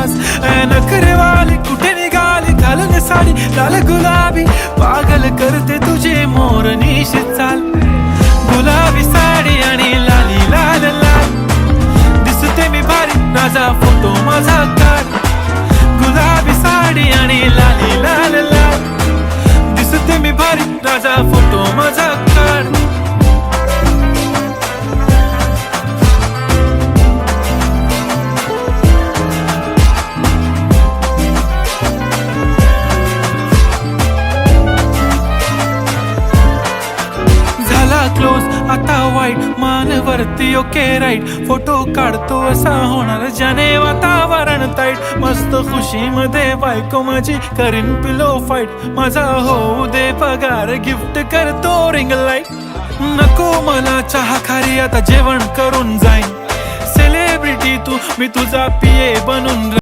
खास नखरेवाली कुठे निघाली घालून साडी लाल गुलाबी पागल करते तुझे मोरनीशी चाल गुलाबी साडी आणि लाली लाल लाल दिसते मी भारी माझा फोटो माझा काढ गुलाबी साडी आणि लाली लाल लाल दिसते मी भारी माझा फोटो माझा काढ क्लोज आता वाईट मानवरती ओके राईट फोटो काढतो असा होणार ज्याने वातावरण ताईट मस्त खुशी मध्ये बायको माझी करीन पिलो फाईट माझा होऊ दे पगार गिफ्ट करतो रिंग लाईट नको मला चहा खारी आता जेवण करून जाईन सेलिब्रिटी तू मी तुझा पिये बनून